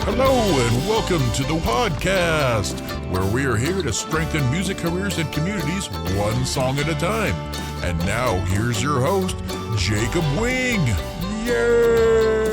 Hello and welcome to the podcast, where we are here to strengthen music careers and communities one song at a time. And now here's your host, Jacob Wing. Yay!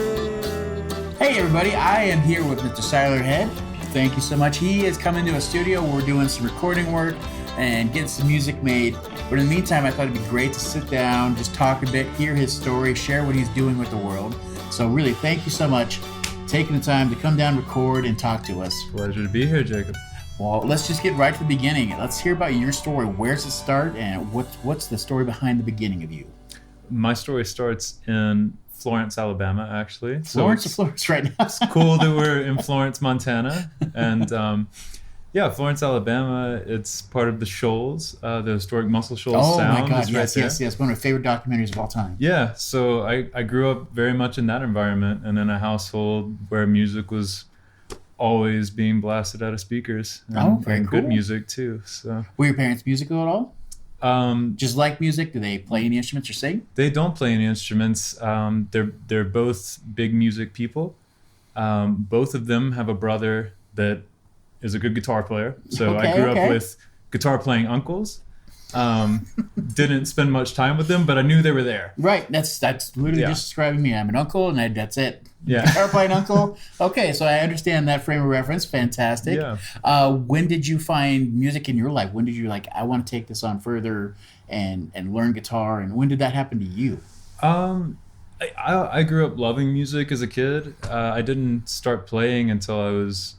Hey everybody, I am here with Mr. Siler Head. Thank you so much. He is coming to a studio. We're doing some recording work and getting some music made. But in the meantime, I thought it'd be great to sit down, just talk a bit, hear his story, share what he's doing with the world. So really, thank you so much for taking the time to come down, record, and talk to us. Pleasure to be here, Jacob. Well, let's just get right to the beginning. Let's hear about your story. Where's it start, and what's the story behind the beginning of you? My story starts in Florence, Alabama, actually. Florence right now. It's cool that we're in Florence, Montana. And Florence, Alabama, it's part of the Shoals, the historic Muscle Shoals Sound. Oh my God, yes. One of my favorite documentaries of all time. Yeah, so I grew up very much in that environment and in a household where music was always being blasted out of speakers. And very cool. Good music too. So were your parents musical at all? Just like music? Do they play any instruments or sing? They don't play any instruments. They're both big music people. Both of them have a brother that is a good guitar player. So I grew up with guitar playing uncles. Didn't spend much time with them, but I knew they were there. Right. That's literally just describing me. I'm an uncle, and that's it. Yeah. Guitar playing uncle. Okay, so I understand that frame of reference. Fantastic. Yeah. When did you find music in your life? When did you I want to take this on further and learn guitar? And when did that happen to you? I grew up loving music as a kid. I didn't start playing until I was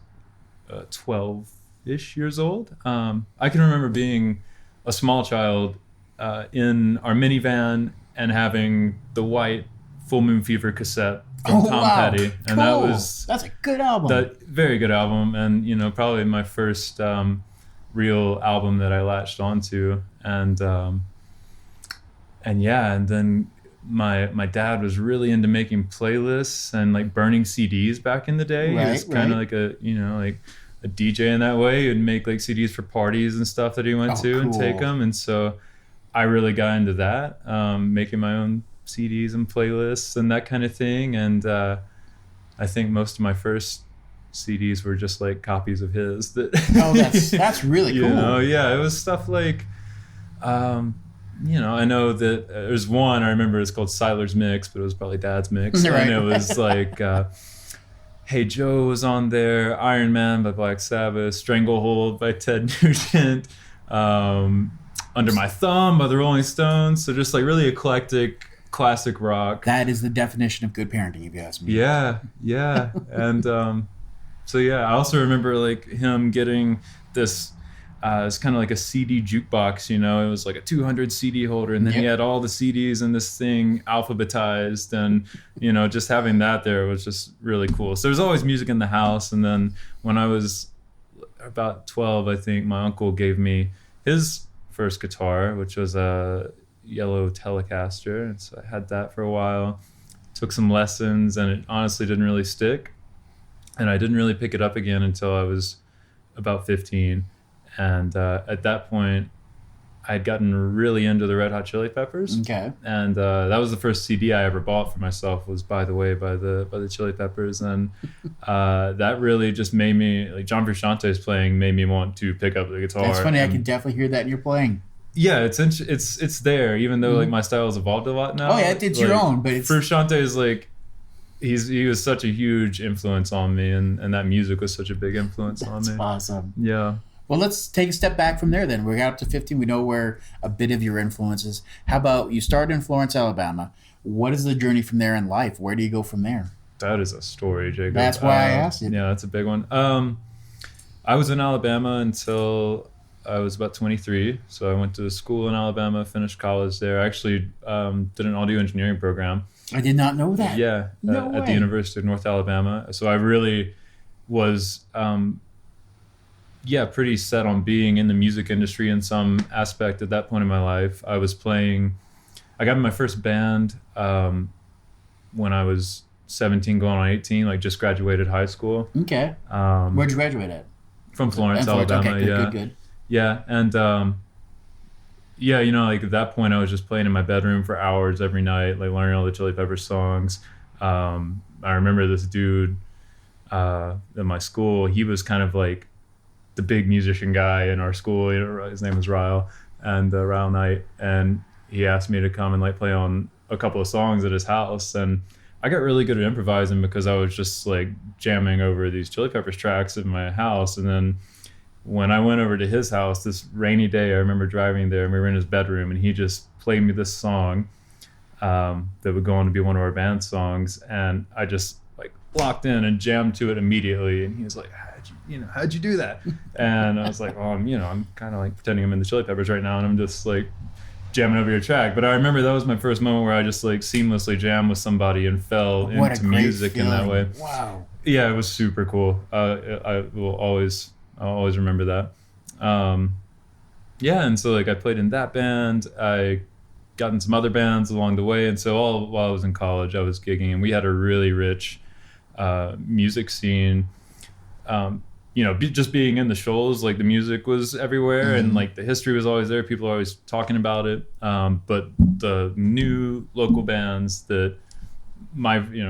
12-ish years old. I can remember being a small child in our minivan and having the white Full Moon Fever cassette from Tom Petty. And cool. That's a good album. Very good album. And, probably my first real album that I latched onto. And then my dad was really into making playlists and burning CDs back in the day. He was kind of like a DJ in that way. He would make CDs for parties and stuff that he went to and take them. And so I really got into that, making my own CDs and playlists and that kind of thing. And I think most of my first CDs were just copies of his. That's really cool. It was stuff I know that there's one I remember it's called Siler's Mix, but it was probably Dad's Mix. Right. And it was Hey Joe was on there, Iron Man by Black Sabbath, Stranglehold by Ted Nugent, Under My Thumb by the Rolling Stones. So just really eclectic, classic rock. That is the definition of good parenting, if you ask me. Yeah. And I also remember him getting this. It's kind of like a CD jukebox, It was a 200 CD holder, and then he had all the CDs in this thing alphabetized, and just having that there was just really cool. So there's always music in the house. And then when I was about 12, I think my uncle gave me his first guitar, which was a yellow Telecaster, and so I had that for a while. Took some lessons, and it honestly didn't really stick, and I didn't really pick it up again until I was about 15. And at that point, I'd gotten really into the Red Hot Chili Peppers. Okay. And that was the first CD I ever bought for myself, was By the Way by the Chili Peppers. And that really just made me, John Frusciante's playing made me want to pick up the guitar. That's funny. I can definitely hear that in your playing. Yeah, it's there, even though my style has evolved a lot now. Oh yeah, it's your own, but it's... Frusciante is he was such a huge influence on me, and that music was such a big influence on me. That's awesome. Yeah. Well, let's take a step back from there then. We got up to 15. We know where a bit of your influence is. How about you started in Florence, Alabama. What is the journey from there in life? Where do you go from there? That is a story, Jacob. That's why I asked you. Yeah, that's a big one. I was in Alabama until I was about 23. So I went to school in Alabama, finished college there. I actually did an audio engineering program. I did not know that. Yeah, at the University of North Alabama. So I really was... pretty set on being in the music industry in some aspect at that point in my life. I got in my first band when I was 17 going on 18, like just graduated high school. Okay. Where'd you graduate at? From Florence, Alabama. Okay, good. Yeah, and like at that point I was just playing in my bedroom for hours every night, like learning all the Chili Peppers songs. I remember this dude in my school, he was kind of like the big musician guy in our school. His name was Ryle, and Ryle Knight, and he asked me to come and like play on a couple of songs at his house. And I got really good at improvising because I was just like jamming over these Chili Peppers tracks in my house. And then when I went over to his house this rainy day, I remember driving there and we were in his bedroom and he just played me this song that would go on to be one of our band songs. And I just like locked in and jammed to it immediately. And he was like, how'd you do that? And I was like, oh, I'm kind of like pretending I'm in the Chili Peppers right now. And I'm just like jamming over your track. But I remember that was my first moment where I just like seamlessly jammed with somebody and fell into music in that way. Wow. Yeah, it was super cool. I'll always remember that. And so like I played in that band. I got in some other bands along the way, and so all while I was in college, I was gigging, and we had a really rich music scene. Just being in the shoals, like the music was everywhere, and like the history was always there. People were always talking about it. But the new local bands that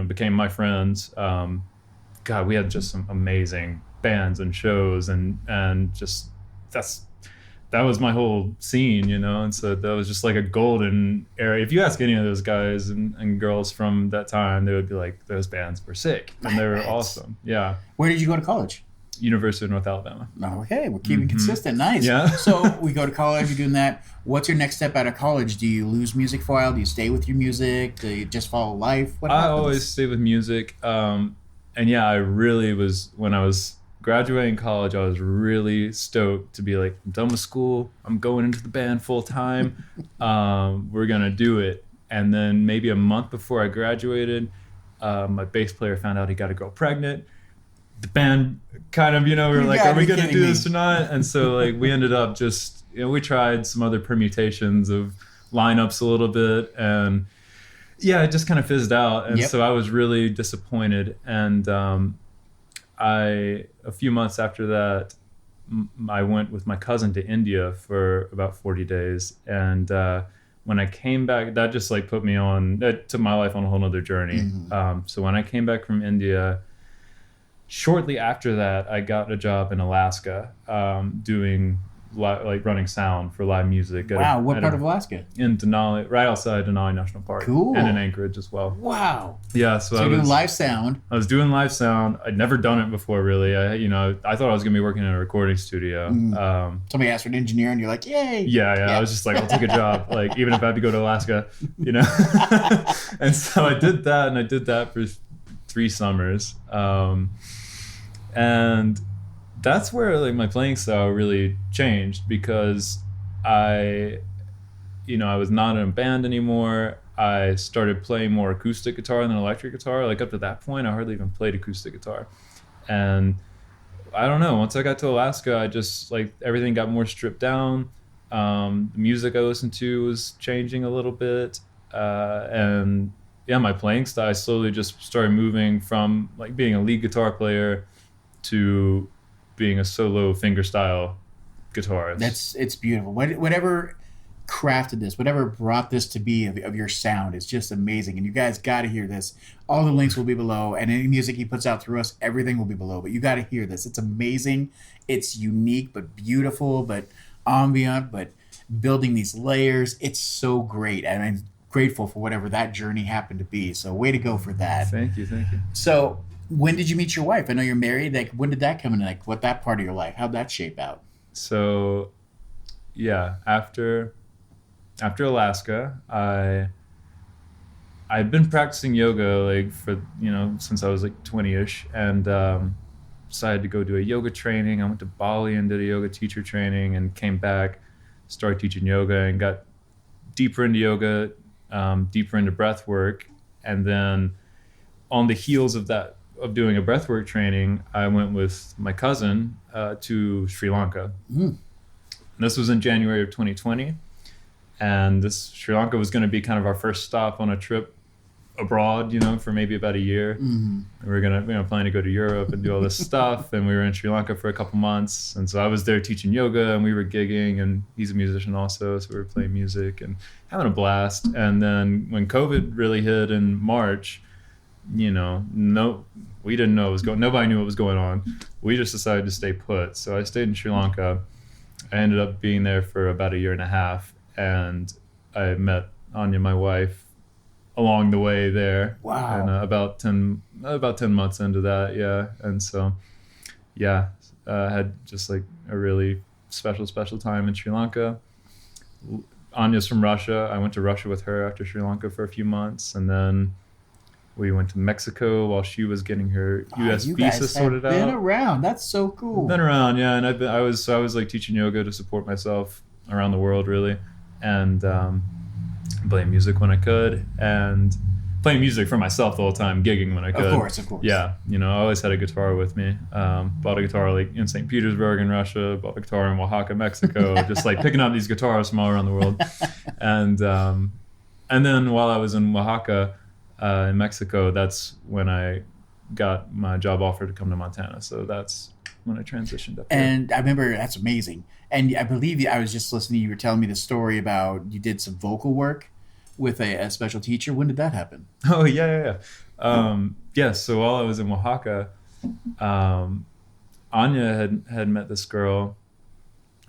became my friends. God, we had just some amazing bands and shows, and just that was my whole scene, and so that was just like a golden era. If you ask any of those guys and girls from that time, they would be like, those bands were sick and they were awesome. Yeah. Where did you go to college? University of North Alabama. Okay, we're keeping consistent. Nice. Yeah. So we go to college, you're doing that. What's your next step out of college? Do you lose music for a while? Do you stay with your music? Do you just follow life? What happens? I always stay with music. I really was, when I was graduating college, I was really stoked to be like, I'm done with school. I'm going into the band full time. We're going to do it. And then maybe a month before I graduated, my bass player found out he got a girl pregnant. The band kind of, we were like, are we going to do this or not? And so like we ended up just, we tried some other permutations of lineups a little bit, and it just kind of fizzed out. And so I was really disappointed. And a few months after that, I went with my cousin to India for about 40 days. And when I came back, that just like that took my life on a whole nother journey. So when I came back from India, shortly after that, I got a job in Alaska doing running sound for live music. Wow, what part of Alaska? In Denali, right outside Denali National Park. Cool. And in Anchorage as well. Wow. Yeah, so I was doing live sound. I was doing live sound. I'd never done it before, really. I thought I was going to be working in a recording studio. Somebody asked for an engineer, and you're like, yay. Yeah. I was just like, I'll take a job, like even if I had to go to Alaska, And so I did that, and I did that for 3 summers. And that's where like my playing style really changed, because I was not in a band anymore. I started playing more acoustic guitar than electric guitar. Like up to that point, I hardly even played acoustic guitar. And I don't know, once I got to Alaska, I just like everything got more stripped down. The music I listened to was changing a little bit. My playing style, I slowly just started moving from like being a lead guitar player to being a solo fingerstyle guitarist. It's beautiful. Whatever crafted this, whatever brought this to be of your sound, is just amazing. And you guys got to hear this. All the links will be below, and any music he puts out through us, everything will be below. But you got to hear this. It's amazing. It's unique, but beautiful, but ambient, but building these layers. It's so great. And I'm grateful for whatever that journey happened to be. So way to go for that. Thank you. So when did you meet your wife? I know you're married. Like, when did that come in? Like, what that part of your life? How'd that shape out? So, after Alaska, I'd been practicing yoga like for since I was like 20ish, and decided to go do a yoga training. I went to Bali and did a yoga teacher training, and came back, started teaching yoga, and got deeper into yoga, deeper into breath work, and then on the heels of doing a breathwork training, I went with my cousin to Sri Lanka. And this was in January of 2020. And Sri Lanka was going to be kind of our first stop on a trip abroad, for maybe about a year. And we were going to, plan to go to Europe and do all this stuff. And we were in Sri Lanka for a couple months. And so I was there teaching yoga, and we were gigging, and he's a musician also. So we were playing music and having a blast. And then when COVID really hit in March, we didn't know what was going. Nobody knew what was going on. We just decided to stay put. So I stayed in Sri Lanka. I ended up being there for about a year and a half, and I met Anya, my wife, along the way there. Wow. And about 10 months into that, yeah. And so, yeah, had just like a really special time in Sri Lanka. Anya's from Russia. I went to Russia with her after Sri Lanka for a few months, and then we went to Mexico while she was getting her U.S. visa sorted out. Been around. That's so cool. Been around, yeah. And I was like teaching yoga to support myself around the world, really, and playing music when I could, and playing music for myself the whole time, gigging when I could. Of course. Yeah, I always had a guitar with me. Bought a guitar like in St. Petersburg in Russia, bought a guitar in Oaxaca, Mexico, just like picking up these guitars from all around the world. And then while I was in Oaxaca, in Mexico, that's when I got my job offer to come to Montana. So that's when I transitioned up here. And I remember, that's amazing. And I believe I was just listening, you were telling me the story about you did some vocal work with a special teacher. When did that happen? Oh, yeah. So while I was in Oaxaca, Anya had met this girl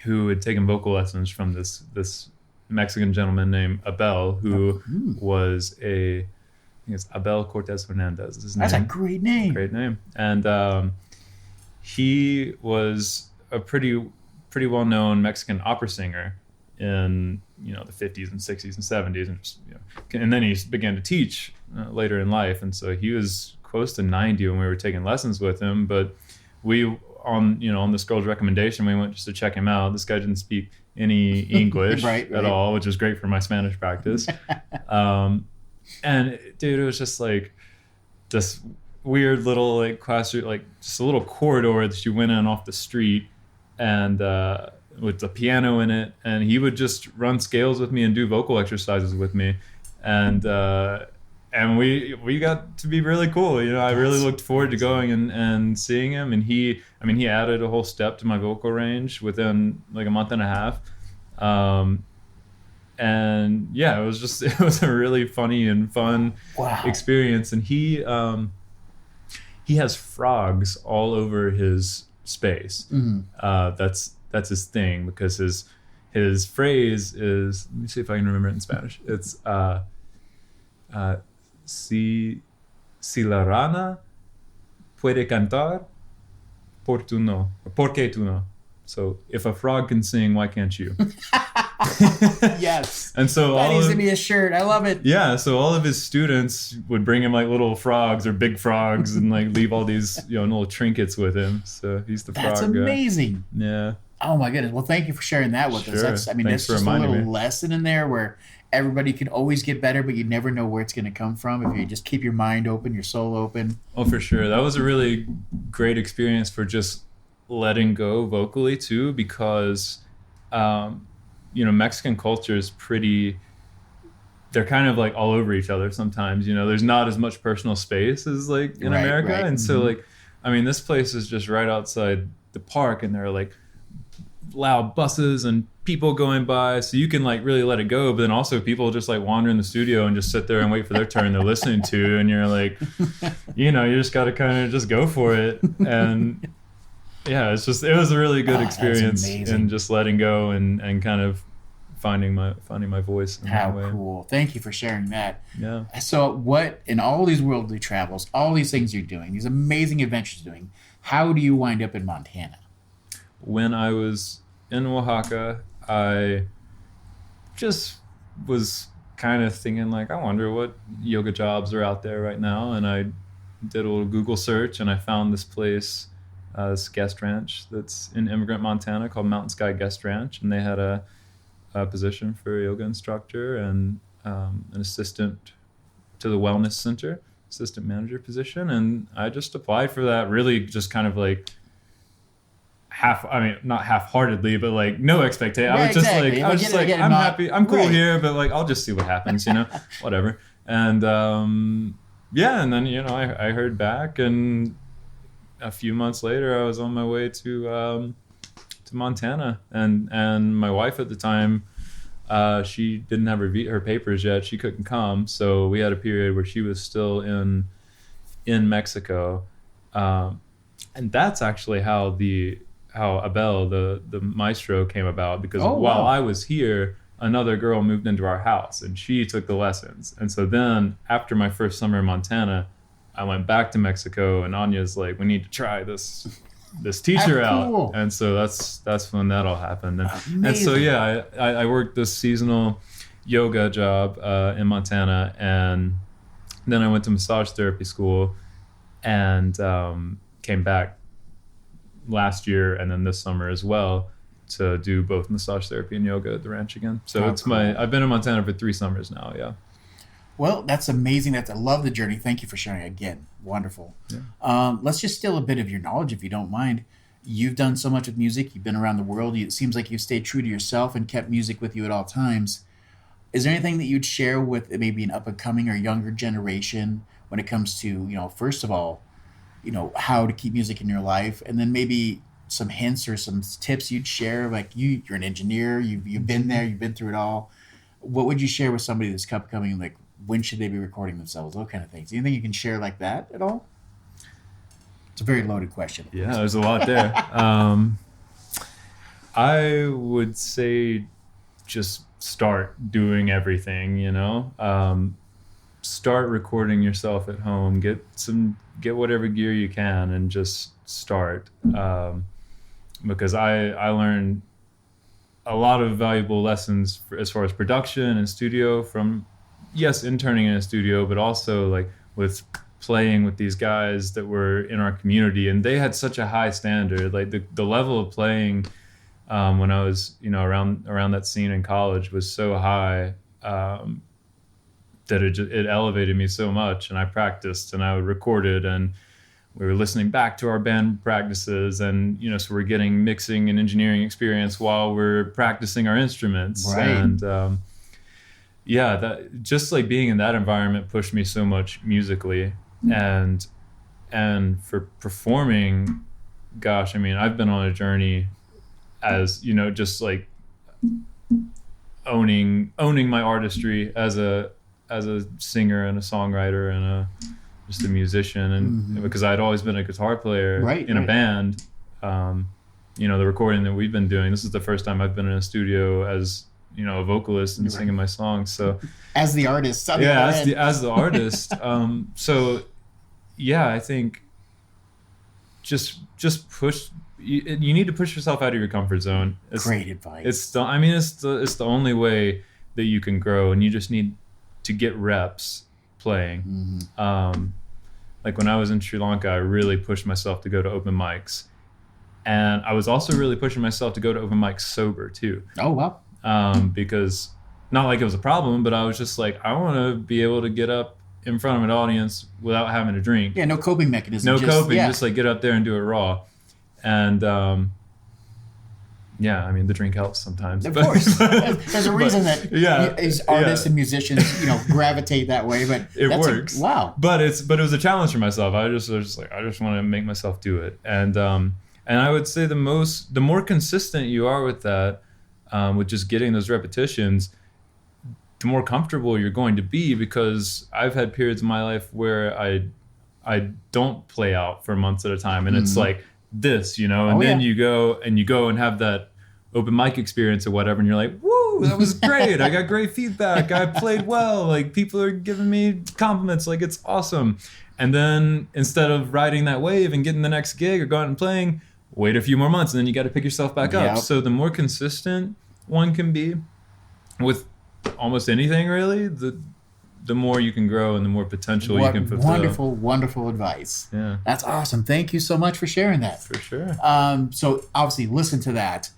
who had taken vocal lessons from this Mexican gentleman named Abel, who was I think it's Abel Cortez Hernandez is his name. That's a great name. Great name. And he was a pretty well-known Mexican opera singer in the 50s and 60s and 70s, and then he began to teach later in life, and so he was close to 90 when we were taking lessons with him. But we on this girl's recommendation, we went just to check him out. This guy didn't speak any English at all, which was great for my Spanish practice. And dude, it was just like this weird little like classroom, like just a little corridor that you went in off the street, and with the piano in it, and he would just run scales with me and do vocal exercises with me, and we got to be really cool. I really looked forward to going and seeing him, and he added a whole step to my vocal range within like a month and a half. And yeah, it was a really funny and fun experience. And he has frogs all over his space. That's his thing, because his phrase is, let me see if I can remember it in Spanish. It's si la rana puede cantar, ¿por qué tú no? So if a frog can sing, why can't you? Yes. And so that needs to be a shirt. I love it. Yeah. So all of his students would bring him like little frogs or big frogs and like leave all these little trinkets with him. So he's the frog guy. That's amazing. Yeah. Oh my goodness. Well, thank you for sharing that with us. That's just a little lesson in there where everybody can always get better, but you never know where it's going to come from if you just keep your mind open, your soul open. Oh, for sure. That was a really great experience for just letting go vocally too, because Mexican culture is they're kind of like all over each other sometimes. There's not as much personal space as like in America. Right. And so like, this place is just right outside the park, and there are like loud buses and people going by, so you can like really let it go. But then also people just like wander in the studio and just sit there and wait for their turn they're listening to, and you're like, you just got to kind of just go for it. And yeah, it was a really good experience in just letting go and kind of finding my voice. How cool. Thank you for sharing that. Yeah. So what, in all these worldly travels, all these things you're doing, these amazing adventures you're doing, how do you wind up in Montana? When I was in Oaxaca, I just was kind of thinking like, I wonder what yoga jobs are out there right now. And I did a little Google search, and I found this place, this guest ranch that's in Immigrant, Montana, called Mountain Sky Guest Ranch. And they had a position for a yoga instructor and an assistant to the wellness center, assistant manager position. And I just applied for that, really just kind of like not half-heartedly, but like no expectation. Right, I was just like, I'm happy, I'm cool here, but like I'll just see what happens, whatever. And and then I heard back, and a few months later I was on my way to Montana, and my wife at the time, she didn't have her papers yet, she couldn't come, so we had a period where she was still in in Mexico. And that's actually how Abel, the maestro, came about, because while I was here, another girl moved into our house and she took the lessons. And so then after my first summer in Montana, I went back to Mexico, and Anya's like, we need to try this teacher out. And so that's when that all happened. And so, yeah, I worked this seasonal yoga job in Montana, and then I went to massage therapy school and came back last year and then this summer as well to do both massage therapy and yoga at the ranch again. So I've been in Montana for 3 summers now. Yeah. Well, that's amazing. I love the journey. Thank you for sharing again. Wonderful. Yeah. Let's just steal a bit of your knowledge, if you don't mind. You've done so much with music. You've been around the world. It seems like you've stayed true to yourself and kept music with you at all times. Is there anything that you'd share with maybe an up-and-coming or younger generation when it comes to, first of all, how to keep music in your life, and then maybe some hints or some tips you'd share? Like you're an engineer, you've been there, you've been through it all. What would you share with somebody that's upcoming, like when should they be recording themselves, those kind of things? Anything you can share like that at all? It's a very loaded question. Yeah, there's a lot there. I would say just start doing everything, start recording yourself at home, get whatever gear you can and just start. Because I learned a lot of valuable lessons as far as production and studio from, yes, interning in a studio, but also like with playing with these guys that were in our community, and they had such a high standard. Like the level of playing when I was, around that scene in college was so high that it elevated me so much. And I practiced and I recorded, and we were listening back to our band practices, and so we're getting mixing and engineering experience while we're practicing our instruments. Right. And that just like being in that environment pushed me so much musically. And for performing, gosh, I mean, I've been on a journey as just like owning my artistry as a singer and a songwriter and just a musician, and because I'd always been a guitar player in a band. The recording that we've been doing, this is the first time I've been in a studio as a vocalist and singing my songs. So as the artist, as the artist. I think just push. You need to push yourself out of your comfort zone. Great advice. It's the only way that you can grow, and you just need to get reps playing. Like when I was in Sri Lanka, I really pushed myself to go to open mics, and I was also really pushing myself to go to open mics sober too. Oh wow! Because not like it was a problem, but I was just like, I want to be able to get up in front of an audience without having to drink. Yeah, no coping mechanism. Just like get up there and do it raw. And I mean, the drink helps sometimes. Of course. There's a reason that artists and musicians, gravitate that way, but it works. Wow. But it was a challenge for myself. I was just like, I just want to make myself do it. And I would say the more consistent you are with that, with just getting those repetitions, the more comfortable you're going to be, because I've had periods in my life where I don't play out for months at a time, and it's like this, then you go and have that open mic experience or whatever, and you're like, woo, that was great. I got great feedback. I played well. Like, people are giving me compliments. Like, it's awesome. And then instead of riding that wave and getting the next gig or going out and playing, wait a few more months, and then you got to pick yourself back up. So the more consistent one can be with almost anything, really, the more you can grow and the more potential you can fulfill. Wonderful advice. Yeah. That's awesome. Thank you so much for sharing that. For sure. So obviously listen to that.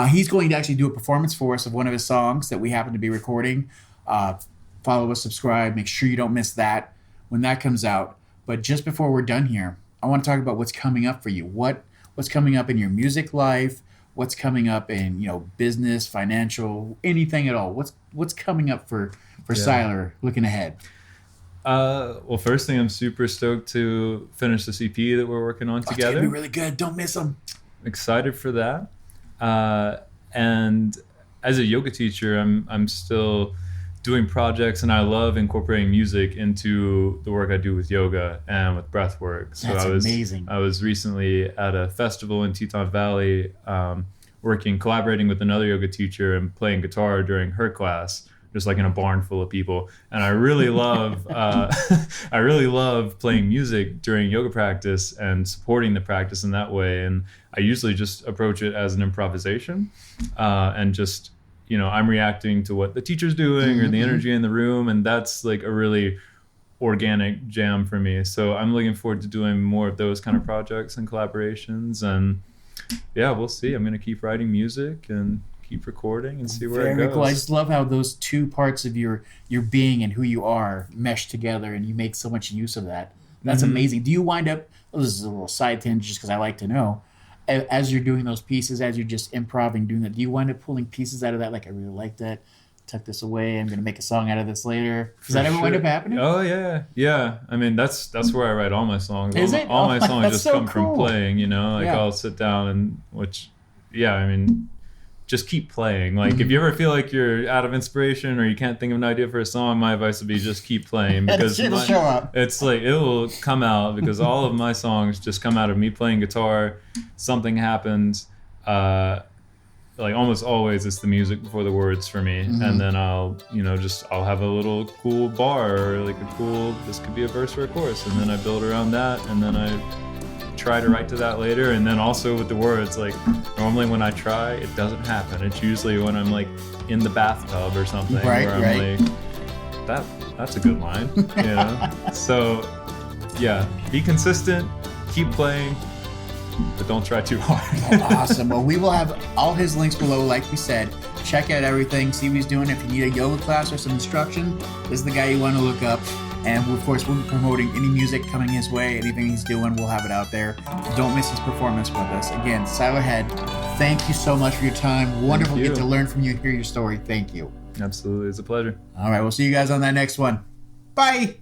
He's going to actually do a performance for us of one of his songs that we happen to be recording. Follow us, subscribe, make sure you don't miss that when that comes out. But just before we're done here, I want to talk about what's coming up for you. What's coming up in your music life? What's coming up in, business, financial, anything at all? What's coming up for Siler looking ahead? Well, first thing, I'm super stoked to finish this EP that we're working on together. It's gonna be really good. Don't miss them. Excited for that. And as a yoga teacher, I'm still doing projects, and I love incorporating music into the work I do with yoga and with breath work. So That's amazing. I was recently at a festival in Teton Valley, collaborating with another yoga teacher and playing guitar during her class, just like in a barn full of people. And I really love, I really love playing music during yoga practice and supporting the practice in that way. And I usually just approach it as an improvisation, and just, you know, I'm reacting to what the teacher's doing or the energy in the room. And that's like a really organic jam for me. So I'm looking forward to doing more of those kind of projects and collaborations. And yeah, we'll see. I'm going to keep writing music and keep recording and see where it goes. Very cool. I just love how those two parts of your being and who you are mesh together, and you make so much use of that. That's amazing. Do you wind up, this is a little side tangent just because I like to know, as you're doing those pieces, as you're just improvising, doing that, do you wind up pulling pieces out of that? Like, I really like that. Tuck this away. I'm going to make a song out of this later. Does that ever wind up happening? Oh, yeah. Yeah. I mean, that's where I write all my songs. Is it? All my songs just so come cool. from playing, you know? Like, I'll sit down and, I mean, just keep playing. Like, if you ever feel like you're out of inspiration or you can't think of an idea for a song, my advice would be just keep playing, because it'll show up. It's like, it will come out, because all of my songs just come out of me playing guitar. Something happens. Like, almost always it's the music before the words for me. And then I'll have a little cool bar, or like this could be a verse or a chorus, and then I build around that, and then I try to write to that later. And then also with the words, like, normally when I try, it doesn't happen. It's usually when I'm like in the bathtub or something, where I'm like, that's a good line, you know? So yeah, be consistent, keep playing, but don't try too hard. Awesome. Well, we will have all his links below, like we said. Check out everything, see what he's doing. If you need a yoga class or some instruction, this is the guy you want to look up. And of course, we'll be promoting any music coming his way, anything he's doing, we'll have it out there. Don't miss his performance with us. Again, Siler Head, thank you so much for your time. Wonderful to get to learn from you and hear your story. Thank you. Absolutely. It's a pleasure. All right, we'll see you guys on that next one. Bye.